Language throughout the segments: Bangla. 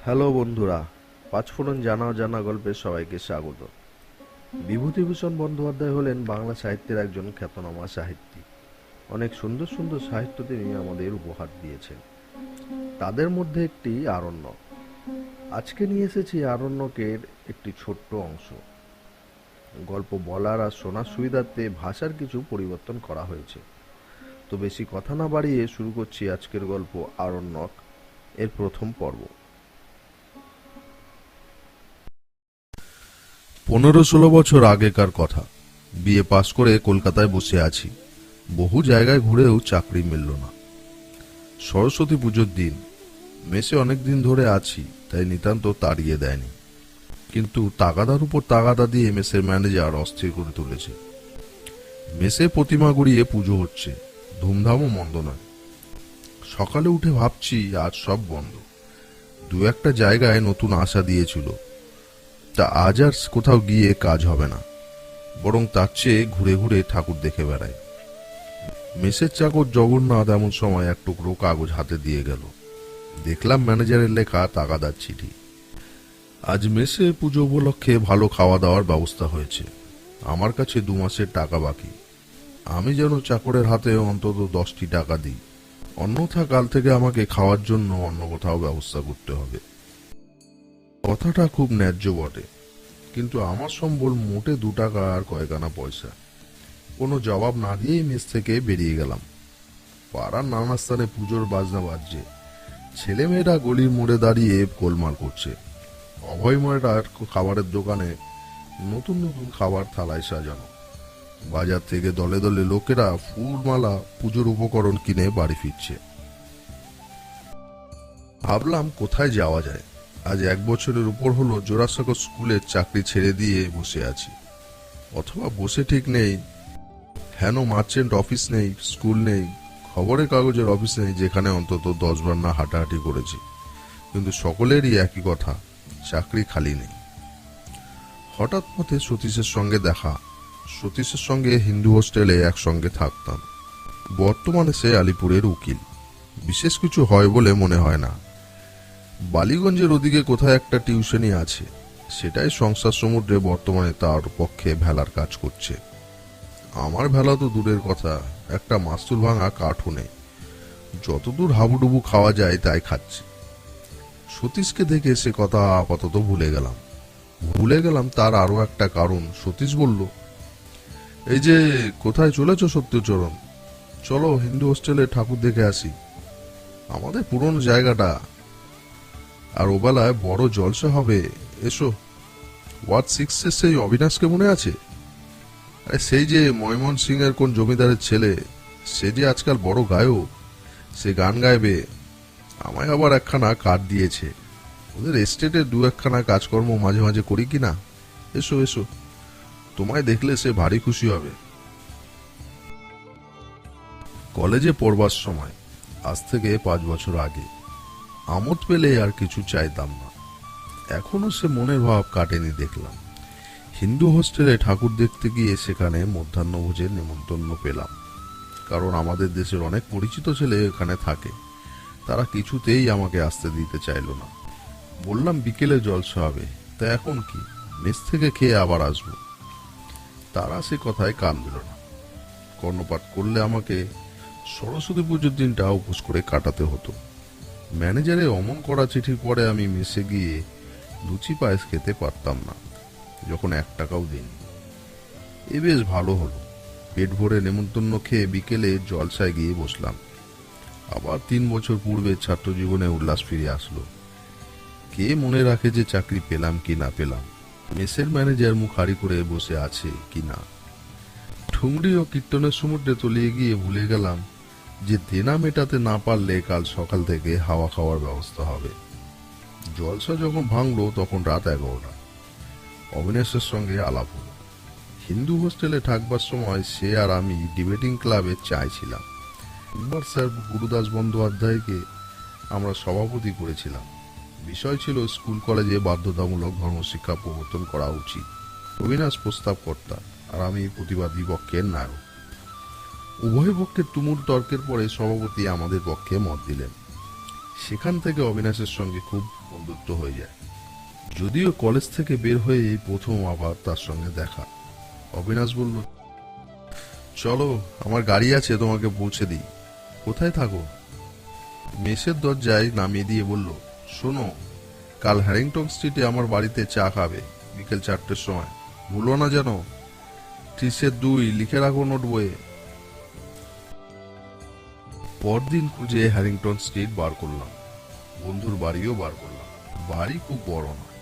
হ্যালো বন্ধুরা, পাঁচফোড়ন জানা অজানা গল্পে সবাইকে স্বাগত। বিভূতিভূষণ বন্দ্যোপাধ্যায় হলেন বাংলা সাহিত্যের একজন খ্যাতনামা সাহিত্যিক। অনেক সুন্দর সুন্দর সাহিত্য তিনি আমাদের উপহার দিয়েছেন। তাদের মধ্যে একটি আরণ্যক। আজকে নিয়ে এসেছি আরণ্যকের একটি ছোট্ট অংশ। গল্প বলার আর শোনার সুবিধার্থে ভাষার কিছু পরিবর্তন করা হয়েছে। তো বেশি কথা না বাড়িয়ে শুরু করছি আজকের গল্প আরণ্যক এর প্রথম পর্ব। 15-16 বছর আগেকার কথা। বিএ পাশ করে কলকাতায় বসে আছি। বহু জায়গায় ঘুরেও চাকরি মিলল না। সরস্বতী পুজোর দিন। মেসে অনেকদিন ধরে আছি, তাই নিতান্ত তাড়িয়ে দেয়নি। কিন্তু তাগাদার উপর তাগাদা দিয়ে মেসের ম্যানেজার অস্থির করে তুলেছে। মেসে প্রতিমা গড়িয়ে পুজো হচ্ছে, ধুমধামও মন্দ নয়। সকালে উঠে ভাবছি আজ সব বন্ধ। দু একটা জায়গায় নতুন আশা দিয়েছিল, তা আজ আর কোথাও গিয়ে কাজ হবে না, বরং তার চেয়ে ঘুরে ঘুরে ঠাকুর দেখে বেড়াই। মেসের চাকর জগন্নাথ এমন সময় এক টুকরো কাগজ হাতে দিয়ে গেল। দেখলাম ম্যানেজারের লেখা তাগাদার চিঠি। আজ মেসে পুজো উপলক্ষে ভালো খাওয়া দাওয়ার ব্যবস্থা হয়েছে। আমার কাছে 2 মাসের টাকা বাকি। আমি যেন চাকরের হাতে অন্তত 10টি টাকা দিই, অন্যথা কাল থেকে আমাকে খাওয়ার জন্য অন্য কোথাও ব্যবস্থা করতে হবে। কথাটা খুব ন্যায্য বটে, কিন্তু আমার সম্বল মোটে 2 টাকা আর কয়েকানা পয়সা। কোনো জবাব না দিয়েই মেস থেকে বেরিয়ে গেলাম। পাড়ার নানা স্থানে পুজোর বাজনা বাজছে। ছেলেমেয়েরা গলির মোড়ে দাঁড়িয়ে গোলমাল করছে। অভয়ময়টার খাবারের দোকানে নতুন নতুন খাবার থালায় সাজানো। বাজার থেকে দলে দলে লোকেরা ফুলমালা, পুজোর উপকরণ কিনে বাড়ি ফিরছে। ভাবলাম কোথায় যাওয়া যায়। আজ 1 বছরের উপর হলো জোড়াসাঁকো স্কুলের চাকরি ছেড়ে দিয়ে বসে আছি। অথবা বসে ঠিক নেই, হেন মার্চেন্ট অফিস নেই, স্কুল নেই, খবরের কাগজের অফিস নেই, যেখানে অন্তত 10 বার না হাঁটাহাঁটি করেছি। কিন্তু সকলেরই একই কথা, চাকরি খালি নেই। হঠাৎ পথে সতীশের সঙ্গে দেখা। সতীশের সঙ্গে হিন্দু হোস্টেলে একসঙ্গে থাকতাম। বর্তমানে সে আলিপুরের উকিল। বিশেষ কিছু হয় বলে মনে হয় না। বালিগঞ্জের ওদিকে কোথায় একটা টিউশনি আছে, সেটাই সংসার সমুদ্রে বর্তমানে তার পক্ষে ভেলার কাজ করছে। আমার ভেলা তো দূরের কথা, একটা মাস্তুল ভাঙা কাঠও নেই। যতদূর হাবুডুবু খাওয়া যায় তাই খাচ্ছি। সতীশকে দেখে সে কথা আপাতত ভুলে গেলাম। তার আরো একটা কারণ। সতীশ বলল, এই যে কোথায় চলেছ সত্যচরণ? চলো হিন্দু হোস্টেলে ঠাকুর দেখে আসি, আমাদের পুরনো জায়গাটা। আর ওবেলায় বড় জলসা হবে, এসো। ওয়ার্ড 6 সেই অবিনাশকে মনে আছে? আরে সেই যে ময়মন সিং এর কোন জমিদারের ছেলে, সে যে আজকাল বড় গায়ক। সে গান গাইবে। আমায় আবার একখানা কার্ড দিয়েছে। ওদের এস্টেটে 2-1খানা কাজকর্ম মাঝে মাঝে করি কিনা। এসো এসো, তোমায় দেখলে সে ভারী খুশি হবে। কলেজে পড়বার সময়, আজ থেকে 5 বছর আগে, আমোদ পেলে আর কিছু চাইতাম না। এখনো সে মনের ভাব কাটেনি দেখলাম। হিন্দু হোস্টেলে ঠাকুর দেখতে গিয়ে সেখানে মধ্যাহ্নভোজের নেমন্তন্ন পেলাম। কারণ আমাদের দেশের অনেক পরিচিত ছেলে এখানে থাকে। তারা কিছুতেই আমাকে আসতে দিতে চাইল না। বললাম বিকেলে জলসা হবে, তা এখন কি, মেস থেকে খেয়ে আবার আসবো। তারা সে কথায় কান দিল না। কর্ণপাত করলে আমাকে সরস্বতী পুজোর দিনটা উপোস করে কাটাতে হতো। ম্যানেজারের অমন করা চিঠির পরে আমি মেসে গিয়ে লুচি পায়েস খেতে পারতাম না, যখন 1 টাকাও দিইনি। এ বেশ ভালো হলো। পেট ভরে নেমন্তন্ন খেয়ে বিকেলে জলসায় গিয়ে বসলাম। আবার 3 বছর পূর্বে ছাত্র জীবনে উল্লাস ফিরে আসলো। কে মনে রাখে যে চাকরি পেলাম কি না পেলাম, মেসের ম্যানেজার মুখ হারি করে বসে আছে কি না। ঠুংরি ও কীর্তনের সমুদ্রে তলিয়ে গিয়ে ভুলে গেলাম যে দেনা মেটাতে না পারলে কাল সকাল থেকে হাওয়া খাওয়ার ব্যবস্থা হবে। জলসা যখন ভাঙলো তখন রাত 11টা। অবিনাশের সঙ্গে আলাপ হলো। হিন্দু হোস্টেলে থাকবার সময় সে আর আমি ডিবেটিং ক্লাবে চাইছিলাম। একবার স্যার গুরুদাস বন্দ্যোপাধ্যায়কে আমরা সভাপতি করেছিলাম। বিষয় ছিল স্কুল কলেজে বাধ্যতামূলক ধর্মশিক্ষা প্রবর্তন করা উচিত। অবিনাশ প্রস্তাবকর্তা আর আমি প্রতিবাদী পক্ষের নায়ক। উভয় পক্ষে তুমুল তর্কের পরে সভাপতি আমাদের পক্ষে মত দিলেন। সেখান থেকে অবিনাশের সঙ্গে খুব বন্ধুত্ব হয়ে যায়। যদিও কলেজ থেকে বের হয়ে এই প্রথম আবার তার সঙ্গে দেখা। অবিনাশ বলল, চলো, আমার গাড়ি আছে, তোমাকে পৌঁছে দিই। কোথায় থাকো? মেসের দরজায় নামিয়ে দিয়ে বলল, শোনো, কাল হ্যারিংটন স্ট্রিটে আমার বাড়িতে চা খাবে বিকেল 4টের সময়। ভুলো না যেন। 30-2 লিখে রাখো নোট বইয়ে। পরদিন খুঁজে হ্যারিংটন স্ট্রিট বার করলাম, বন্ধুর বাড়িও বার করলাম। বাড়ি খুব বড় নয়,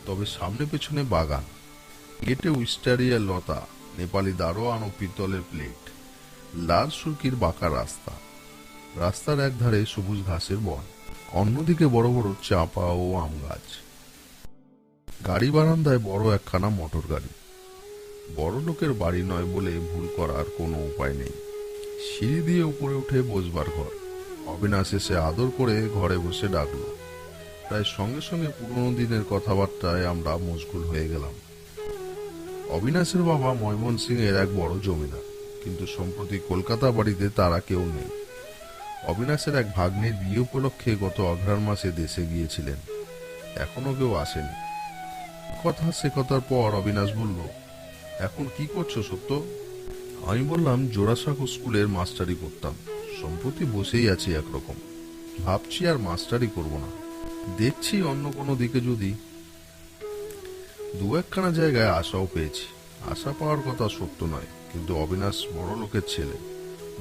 তবে সামনে পেছনে বাগান, গেটে উইস্টারিয়া লতা, নেপালি দারোয়ান ও পিতলের প্লেট, লাল সুরকির বাঁকা রাস্তা। রাস্তার একধারে সবুজ ঘাসের বন, অন্যদিকে বড় বড় চাপা ও আম গাছ। গাড়ি বারান্দায় বড় একখানা মোটর গাড়ি। বড় লোকের বাড়ি নয় বলে ভুল করার কোনো উপায় নেই। সিঁড়ি দিয়ে উপরে উঠে বসবার ঘর। অবিনাশ এসে আদর করে ঘরে বসে ডাকলো। প্রায় সঙ্গে সঙ্গে পুরনো দিনের কথাবার্তায় আমরা মশগুল হয়ে গেলাম। অবিনাশের বাবা ময়মন সিং এর এক বড় জমিদার, কিন্তু সম্প্রতি কলকাতা বাড়িতে তারা কেউ নেই। অবিনাশের এক ভাগ্নের বিয়ে উপলক্ষে গত অঘ্রাণ মাসে দেশে গিয়েছিলেন, এখনো কেউ আসেনি। কথা সে কথার পর অবিনাশ বলল, এখন কি করছো সত্য? আমি বললাম, জোড়াসাঁকো স্কুলের মাস্টারি করতাম, সম্প্রতি বসেই আছি একরকম। ভাবছি আর মাস্টারি করব না, দেখছি অন্য কোনো দিকে যদি। দু একখানা জায়গায় আশাও পেয়েছি। আশা পাওয়ার কথা সত্য নয়, কিন্তু অবিনাশ বড় লোকের ছেলে,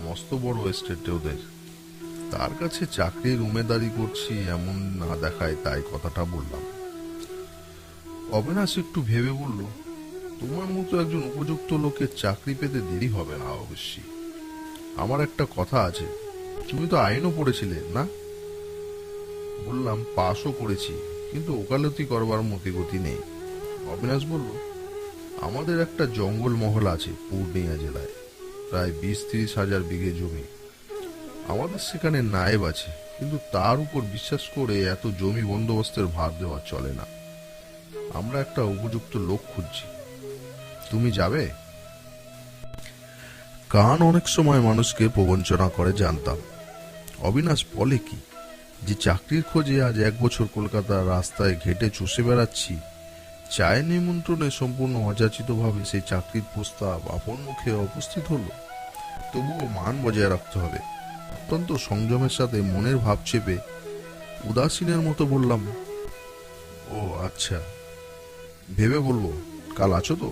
মস্ত বড় এস্টেটে ওদের। তার কাছে চাকরির উমেদারি করছি এমন না দেখায়, তাই কথাটা বললাম। অবিনাশ একটু ভেবে বলল, তোমার মতো একজন উপযুক্ত লোকের চাকরি পেতে দেরি হবে না অবশ্যই। আমার একটা কথা আছে, তুমি তো আইনও পড়েছিলে না? বললাম, পাশও করেছি, কিন্তু ওকালতি করবার মতিগতি নেই। অবিনাশ বলল, আমাদের একটা জঙ্গল মহল আছে পূর্ণিয়া জেলায়, প্রায় 20-30 হাজার বিঘে জমি। আমাদের সেখানে নায়েব আছে, কিন্তু তার উপর বিশ্বাস করে এত জমি বন্দোবস্তের ভার দেওয়া চলে না। আমরা একটা উপযুক্ত লোক খুঁজছি, তুমি যাবে? কান অনেক সময় মানুষকে প্রবঞ্চনা করে জানতাম। অবিনাশ বলে কি, যে চাকরির খোঁজে আজ 1 বছর কলকাতার রাস্তায় ঘেটে চষে বেড়াচ্ছি, চায়ের নিমন্ত্রণে সম্পূর্ণ অযাচিতভাবে সেই চাকরির প্রস্তাব আপন মুখে উপস্থিত হলো। তবুও মান বজায় রাখতে হবে। অত্যন্ত সংযমের সাথে মনের ভাব চেপে উদাসীনের মতো বললাম, ও আচ্ছা, ভেবে বলবো। কাল আছো তো?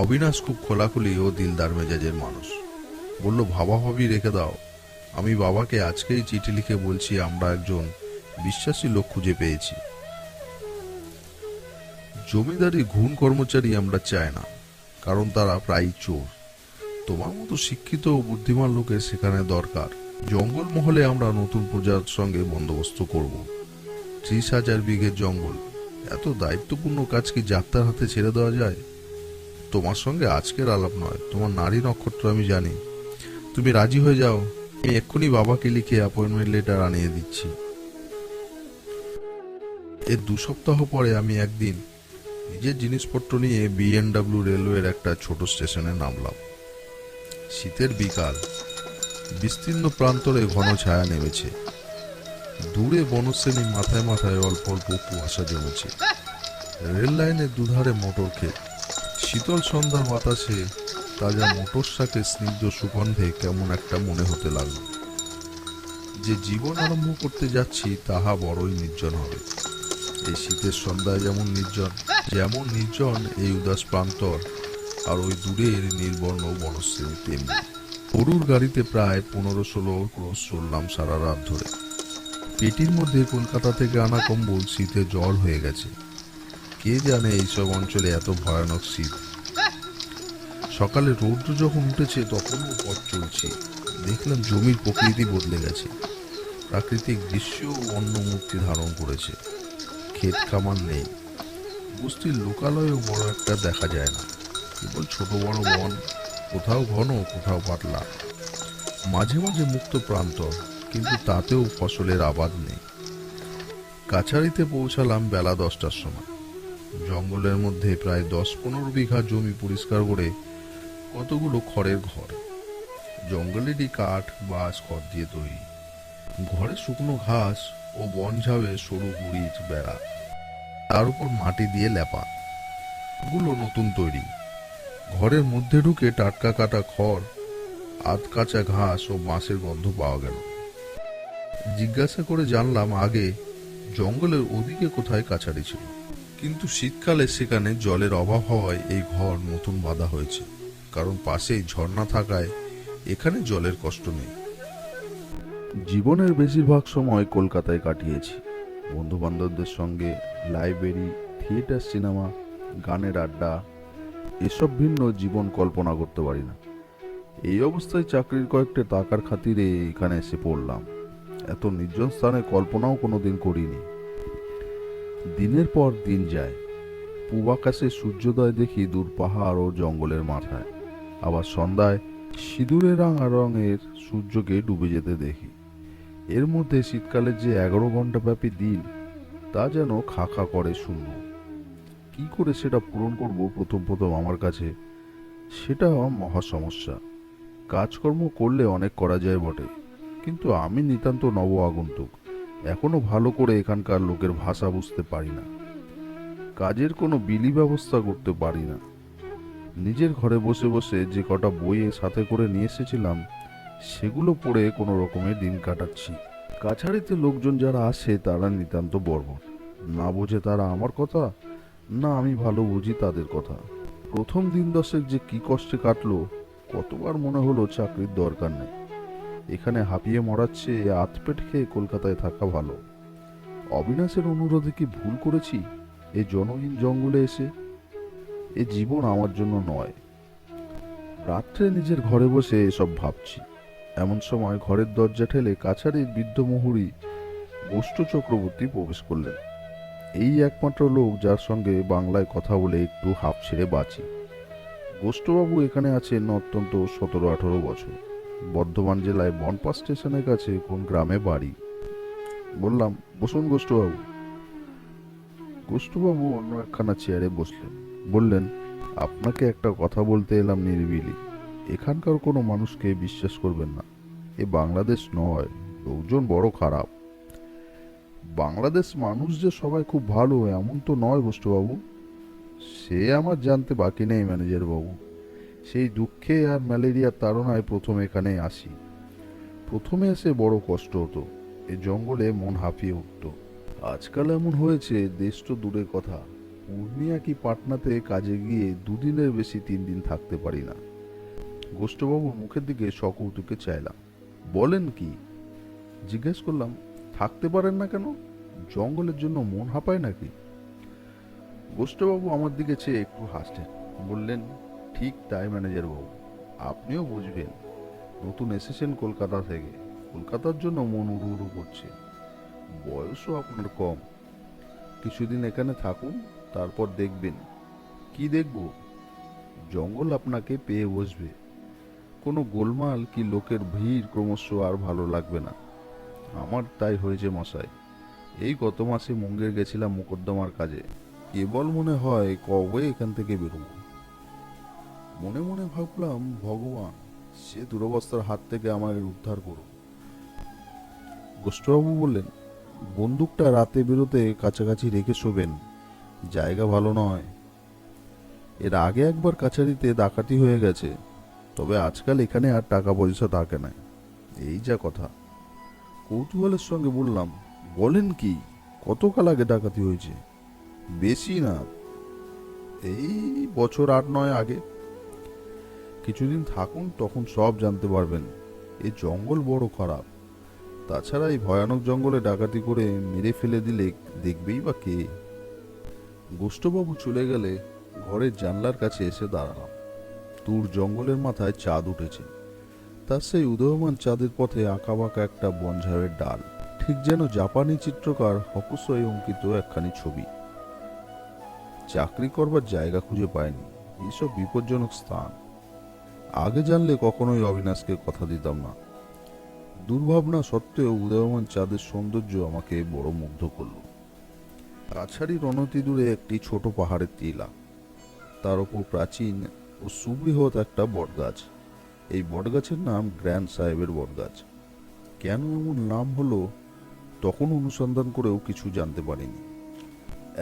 অবিনাশ খুব খোলাখুলি ও দিলদার মেজাজের মানুষ। বলল, ভাবাভাবি রেখে দাও, আমি বাবাকে আজকেই চিঠি লিখে বলছি আমরা একজন বিশ্বাসী লোক খুঁজে পেয়েছি। জমিদারি ঘুণ কর্মচারী আমরা চাই না, কারণ তারা প্রায় চোর। তোমার মতো শিক্ষিত ও বুদ্ধিমান লোকের সেখানে দরকার। জঙ্গল মহলে আমরা নতুন প্রজার সঙ্গে বন্দোবস্ত করব। 30 হাজার বিঘের জঙ্গল, এত দায়িত্বপূর্ণ কাজ কি যাত্রার হাতে ছেড়ে দেওয়া যায়? তোমার সঙ্গে আজকের আলাপ নয়, তোমার নারী নক্ষত্র আমি জানি। তুমি রাজি হয়ে যাও, আমি এক্ষুনি বাবাকে লিখে অ্যাপয়েন্টমেন্ট লেটার আনিয়ে দিচ্ছি। এর 2 সপ্তাহ পরে আমি একদিন নিজের জিনিসপত্র নিয়ে B&W রেলওয়ের একটা ছোট স্টেশনে নামলাম। শীতের বিকাল, বিস্তীর্ণ প্রান্তরে ঘন ছায়া নেমেছে। দূরে বনশ্রেণী, মাথায় মাথায় অল্প অল্প কুয়াশা জমেছে। রেল লাইনের দুধারে মোটর ক্ষেত। শীতল সন্ধ্যার বাতাসে তাজা মোটর শাকের স্নিগ্ধ সুগন্ধে কেমন একটা মনে হতে লাগলো, যে জীবন আরম্ভ করতে যাচ্ছি তাহা বড়ই নির্জন হবে। এই শীতের সন্ধ্যায় যেমন নির্জন এই উদাস প্রান্তর, আর ওই দূরের নীলবর্ণ বনশ্রেণী তেমনি। গরুর গাড়িতে প্রায় 15-16 ক্রোশ চললাম সারা রাত ধরে। পেটির মধ্যে কলকাতা থেকে আনা কম্বল শীতে জল হয়ে গেছে। কে জানে এইসব অঞ্চলে এত ভয়ানক শীত। সকালে রৌদ্র যখন উঠেছে তখনও পথ চলছি, দেখলাম জমির প্রকৃতি বদলে গেছে। প্রাকৃতিক দৃশ্য অন্য মূর্তি ধারণ করেছে। ক্ষেত খামার নেই, বস্তির লোকালয়ও বড় একটা দেখা যায় না, কেবল ছোট বড় বন, কোথাও ঘন কোথাও পাতলা, মাঝে মাঝে মুক্ত প্রান্তর, কিন্তু তাতেও ফসলের আবাদ নেই। কাছারিতে পৌঁছালাম বেলা 10টার সময়। জঙ্গলের মধ্যে প্রায় 10-15 বিঘা জমি পরিষ্কার করে কতগুলো খড়ের ঘর, জঙ্গলেরই কাঠ বাঁশ খড় দিয়ে তৈরি। ঘরে শুকনো ঘাস ও বন ঝাবে সরু গুড়ির বেড়া, তার উপর মাটি দিয়ে লেপা, গুলো নতুন তৈরি। ঘরের মধ্যে ঢুকে টাটকা কাটা খড়, আধ কাঁচা ঘাস ও বাঁশের গন্ধ পাওয়া গেল। জিজ্ঞাসা করে জানলাম আগে জঙ্গলের ওদিকে কোথায় কাছারি ছিল, কিন্তু শীতকালে সেখানে জলের অভাব হওয়ায় এই ঘর নতুন বাঁধা হয়েছে, কারণ পাশেই ঝর্ণা থাকায় এখানে জলের কষ্ট নেই। জীবনের বেশিরভাগ সময় কলকাতায় কাটিয়েছি, বন্ধু বান্ধবদের সঙ্গে। লাইব্রেরি, থিয়েটার, সিনেমা, গানের আড্ডা, এসব ভিন্ন জীবন কল্পনা করতে পারি না। এই অবস্থায় চাকরির কয়েকটা টাকার খাতিরে এখানে এসে পড়লাম। এত নির্জন স্থানে কল্পনাও কোনোদিন করিনি। দিনের পর দিন যায়, পূব আকাশে সূর্যোদয় দেখি দূর পাহাড় ও জঙ্গলের মাথায়। আবার সন্ধ্যায় সিঁদুরে রাঙা রঙের সূর্যকে ডুবে যেতে দেখি। এর মধ্যে শীতকালের যে 11 ঘন্টা ব্যাপী দিন, তা যেন খা খা করে শূন্য। কি করে সেটা পূরণ করব প্রথম প্রথম আমার কাছে সেটা মহা সমস্যা। কাজকর্ম করলে অনেক করা যায় বটে, কিন্তু আমি নিতান্ত নব আগন্তুক, এখনো ভালো করে এখানকার লোকের ভাষা বুঝতে পারি না। কাজের কোনো বিলি ব্যবস্থা করতে পারি না। নিজের ঘরে বসে বসে যে কটা বই সাথে করে নিয়ে এসেছিলাম, সেগুলো পড়ে কোনো রকমে দিন কাটাচ্ছি। কাছারিতে লোকজন যারা আসে তারা নিতান্ত বর্বর। না বোঝে তারা আমার কথা, না আমি ভালো বুঝি তাদের কথা। প্রথম দিন দশেক যে কি কষ্টে কাটলো, কতবার মনে হলো চাকরির দরকার নেই, এখানে হাঁপিয়ে মরাচ্ছে আতপেট খেয়ে কলকাতায় থাকা ভালো। অবিনাশের অনুরোধে কি ভুল করেছি এই জনহীন জঙ্গলে এসে? এ জীবন আমার জন্য নয়। রাত্রে নিজের ঘরে বসে এসব ভাবছি। এমন সময় ঘরের দরজা ঠেলে কাছারির বৃদ্ধ মুহুরী গোষ্ঠ চক্রবর্তী প্রবেশ করলেন। এই একমাত্র লোক যার সঙ্গে বাংলায় কথা বলে একটু হাঁপ ছেড়ে বাঁচি। গোষ্ঠবাবু এখানে আছেন অত্যন্ত 17-18 বছর। বর্ধমান জেলায় বনপাঁ স্টেশনের কাছে কোন গ্রামে বাড়ি। বললাম, বসুন গোষ্ঠবাবু। গোষ্ঠবাবু অন্য একখানা চেয়ারে বসলেন। বললেন, আপনাকে একটা কথা বলতে এলাম নিরিবিলি। এখানকার কোনো মানুষকে বিশ্বাস করবেন না। এ বাংলাদেশ নয়, লোকজন বড় খারাপ। বাংলাদেশ মানুষ যে সবাই খুব ভালো এমন তো নয় গোষ্ঠবাবু। সে আমার জানতে বাকি নেই ম্যানেজার বাবু। সেই দুঃখে আর ম্যালেরিয়ার তাড়নায় প্রথম এখানে আসি। প্রথমে এসে বড় কষ্ট হতো, এই জঙ্গলে মন হাঁপিয়ে উঠত। আজকাল এমন হয়েছে, দেশ তো দূরের কথা, পূর্ণিয়া কি পাটনাতে কাজে গিয়ে 2 দিনের বেশি 3 দিন থাকতে পারি না। গোষ্ঠবাবুর মুখের দিকে সকৌতুকে চাইলাম। বলেন কি? জিজ্ঞেস করলাম, থাকতে পারেন না কেন? জঙ্গলের জন্য মন হাঁপায় নাকি? গোষ্ঠবাবু আমার দিকে চেয়ে একটু হাসলেন। বললেন, ঠিক তাই ম্যানেজার বাবু, আপনিও বুঝবেন। নতুন এসেছেন কলকাতা থেকে, কলকাতার জন্য মন উড়ু উড়ু করছে। বয়সও আপনার কম। কিছুদিন এখানে থাকুন, তারপর দেখবেন। কি দেখব? জঙ্গল আপনাকে পেয়ে বসবে। কোনো গোলমাল কি লোকের ভিড় ক্রমশ আর ভালো লাগবে না। আমার তাই হয়েছে মশাই। এই গত মাসে মুঙ্গের গেছিলাম মোকদ্দমার কাজে। কেবল মনে হয় কবে এখান থেকে বেরোবো। মনে মনে ভাবলাম, ভগবান সে দুরবস্থার হাত থেকে আমাকে উদ্ধার করো। গোষ্ঠবাবু বললেন, বন্দুকটা রাতে বেরোতে কাছাকাছি রেখে শোবেন, জায়গা ভালো নয়। এর আগে একবার কাছারিতে ডাকাতি হয়ে গেছে, তবে আজকাল এখানে আর টাকা পয়সা থাকে না। এই যা কথা। কৌতূহলের সঙ্গে বললাম, বলেন কি, কতকাল আগে ডাকাতি হয়েছে? বেশি না, এই বছর 8-9 আগে। কিছুদিন থাকুন, তখন সব জানতে পারবেন। এই জঙ্গল বড় খারাপ। তাছাড়া এই ভয়ানক জঙ্গলে ডাকাতি করে মেরে ফেলে দিলে দেখবেই বা কে? গোষ্ঠবাবু চলে গেলে ঘরের জানলার কাছে এসে দাঁড়ালাম। দূর জঙ্গলের মাথায় চাঁদ উঠেছে। তার সেই উদয়মান চাঁদের পথে আঁকাবাঁকা একটা বনঝাড়ের ডাল, ঠিক যেন জাপানি চিত্রকার হকুসই অঙ্কিত একখানি ছবি। চাকরি করবার জায়গা খুঁজে পায়নি, এইসব বিপজ্জনক স্থান। আগে জানলে কখনোই অবিনাশকে কথা দিতাম না। দুর্ভাবনা সত্ত্বেও উদয়মান চাঁদের সৌন্দর্য আমাকে বড় মুগ্ধ করল। কাছারির অনতি দূরে একটি ছোট পাহাড়ের টিলা, তার উপর প্রাচীন ও সুবৃহৎ একটা বটগাছ। এই বটগাছের নাম গ্র্যান্ড সাহেবের বটগাছ। কেন এমন নাম হলো তখন অনুসন্ধান করেও কিছু জানতে পারিনি।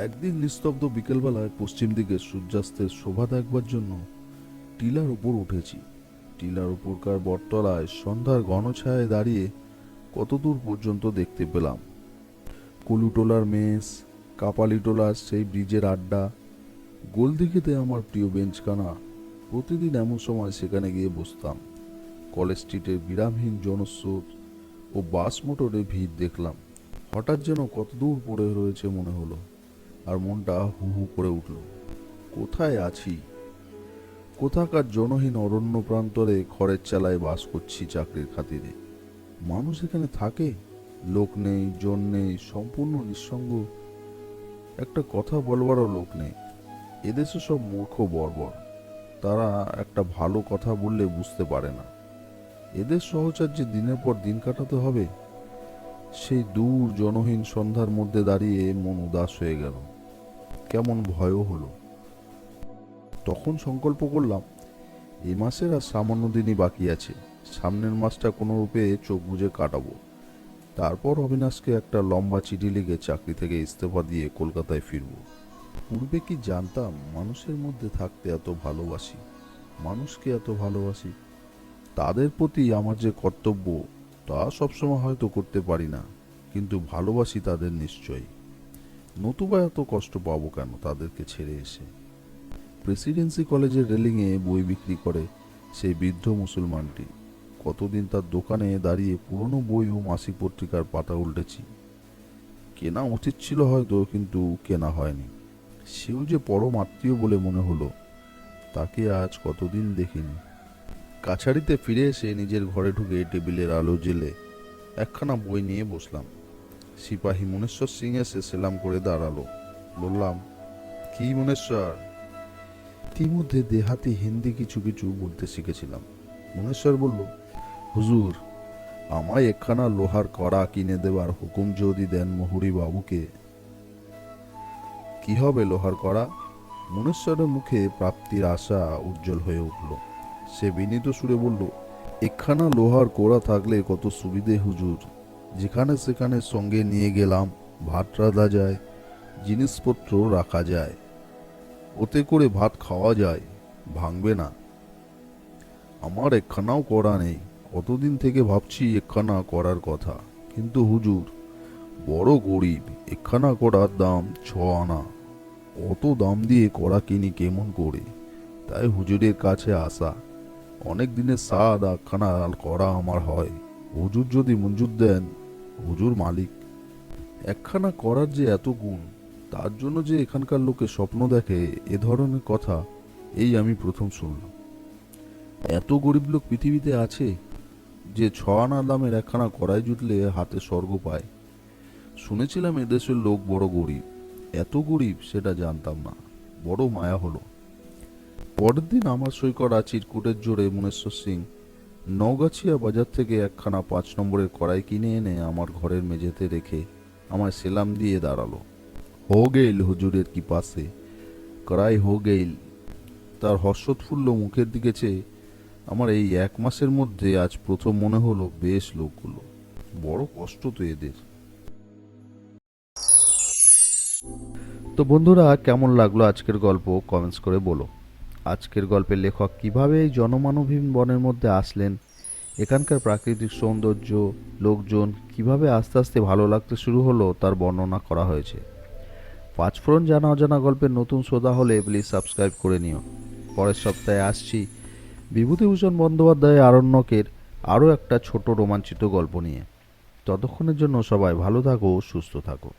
একদিন নিস্তব্ধ বিকেলবেলায় পশ্চিম দিকে সূর্যাস্তের শোভা দেখবার জন্য টিলার উপর উঠেছি। টিলার উপরকার বটতলায় সন্ধ্যার ঘন ছায়ায় দাঁড়িয়ে কতদূর পর্যন্ত দেখতে পেলাম কলুটোলার মেস, কাপালিটোলার সেই ব্রিজের আড্ডা, গোলদিঘিতে আমার প্রিয় বেঞ্চখানা। প্রতিদিন এমন সময় সেখানে গিয়ে বসতাম। কলেজ স্ট্রিটের বিরামহীন জনস্রোত ও বাস মোটরে ভিড় দেখলাম। হঠাৎ যেন কতদূর পড়ে রয়েছে মনে হলো, আর মনটা হু হু করে উঠল। কোথায় আছি? কোথাকার জনহীন অরণ্য প্রান্তরে খড়ের চালায় বাস করছি চাকরির খাতিরে। মানুষ এখানে থাকে, লোক নেই, জন নেই, সম্পূর্ণ নিঃসঙ্গ। একটা কথা বলবারও লোক নেই। এদেশে সব মূর্খ বর্বর। তারা একটা ভালো কথা বললে বুঝতে পারে না। এদের সহচর্যে দিনের পর দিন কাটাতে হবে। সেই দূর জনহীন সন্ধ্যার মধ্যে দাঁড়িয়ে মন উদাস হয়ে গেল, কেমন ভয়ও হলো। তখন সংকল্প করলাম, এই মাসের আর সামান্য দিনই বাকি আছে। সামনের মাসটা কোনো রূপে চোখ বুজে কাটাবো। তারপর অবিনাশকে একটা লম্বা চিঠি লিখে চাকরি থেকে ইস্তফা দিয়ে কলকাতায় ফিরব। পূর্বে কি জানতাম মানুষের মধ্যে থাকতে এত ভালোবাসি, মানুষকে এত ভালোবাসি। তাদের প্রতি আমার যে কর্তব্য তা সবসময় হয়তো করতে পারি না, কিন্তু ভালোবাসি তাদের নিশ্চয়ই। নতুবা এত কষ্ট পাবো কেন তাদেরকে ছেড়ে এসে। প্রেসিডেন্সি কলেজের রেলিংয়ে বই বিক্রি করে সেই বৃদ্ধ মুসলমানটি। কতদিন তার দোকানে দাঁড়িয়ে পুরনো বই ও মাসিক পত্রিকার পাতা উল্টেছি। কেনা উচিত ছিল হয়তো, কিন্তু কেনা হয়নি। সেও যে পরম আত্মীয় বলে মনে হলো। তাকে আজ কতদিন দেখিনি। কাছারিতে ফিরে এসে নিজের ঘরে ঢুকে টেবিলের আলো জেলে একখানা বই নিয়ে বসলাম। সিপাহী মনেশ্বর সিং এসে সেলাম করে দাঁড়ালো। বললাম, কি মনেশ্বর? ইতিমধ্যে দেহাতি হিন্দি কিছু কিছু বলতে শিখেছিলাম। মনেশ্বর বলল, হুজুর, আমায় একখানা লোহার কড়া কিনে দেবার হুকুম যদি দেন মহুরী বাবুকে। কি হবে লোহার কড়া? মনেশ্বরের মুখে প্রাপ্তির আশা উজ্জ্বল হয়ে উঠল। সে বিনীত সুরে বলল, একখানা লোহার কোড়া থাকলে কত সুবিধে হুজুর। যেখানে সেখানে সঙ্গে নিয়ে গেলাম, ভাত রাঁধা যায়, জিনিসপত্র রাখা যায়, ওতে করে ভাত খাওয়া যায়, ভাঙবে না। আমার একখানাও কড়া নেই। কতদিন থেকে ভাবছি একখানা করার কথা, কিন্তু হুজুর বড় গরিব। একখানা কড়ার দাম 6 আনা। অত দাম দিয়ে কড়া কিনি কেমন করে? তাই হুজুরের কাছে আসা। অনেক দিনের স্বাদ একখানা কড়া আমার হয়। হুজুর যদি মঞ্জুর দেন, হুজুর মালিক। একখানা করার যে এত গুণ, তার জন্য যে এখানকার লোকে স্বপ্ন দেখে, এ ধরনের কথা এই আমি প্রথম শুনলাম। এত গরিব লোক পৃথিবীতে আছে যে 6 আনা দামের একখানা কড়াই জুটলে হাতে স্বর্গ পায়। শুনেছিলাম এদেশের লোক বড় গরিব। এত গরিব সেটা জানতাম না। বড় মায়া হলো। পরের দিন আমার সই করা চিরকুটের জোরে মনেশ্বর সিং নওগাছিয়া বাজার থেকে একখানা 5 নম্বরের কড়াই কিনে এনে আমার ঘরের মেঝেতে রেখে আমায় সেলাম দিয়ে দাঁড়ালো। হো গেইল হুজুরের কি পাশে, কড়াই হো গেইল। তার হর্ষোৎফুল্ল মুখের দিকে চেয়ে আমার এই 1 মাসের মধ্যে আজ প্রথম মনে হলো, বেশ লোকগুলো বড় কষ্ট তো এদের। তো বন্ধুরা, কেমন লাগলো আজকের গল্প কমেন্টস করে বলো। আজকের গল্পের লেখক কিভাবে এই জনমানবহীন বনের মধ্যে আসলেন, এখানকার প্রাকৃতিক সৌন্দর্য, লোকজন কিভাবে আস্তে আস্তে ভালো লাগতে শুরু হলো তার বর্ণনা করা হয়েছে। পাঁচফোড়ন জানা অজানা গল্পের নতুন শ্রোতা হলে প্লিজ সাবস্ক্রাইব করে নিও। পরের সপ্তাহে আসছি বিভূতিভূষণ বন্দ্যোপাধ্যায় আরণ্যকের আরও একটা ছোট রোমাঞ্চিত গল্প নিয়ে। ততক্ষণের জন্য সবাই ভালো থাকো, সুস্থ থাকো।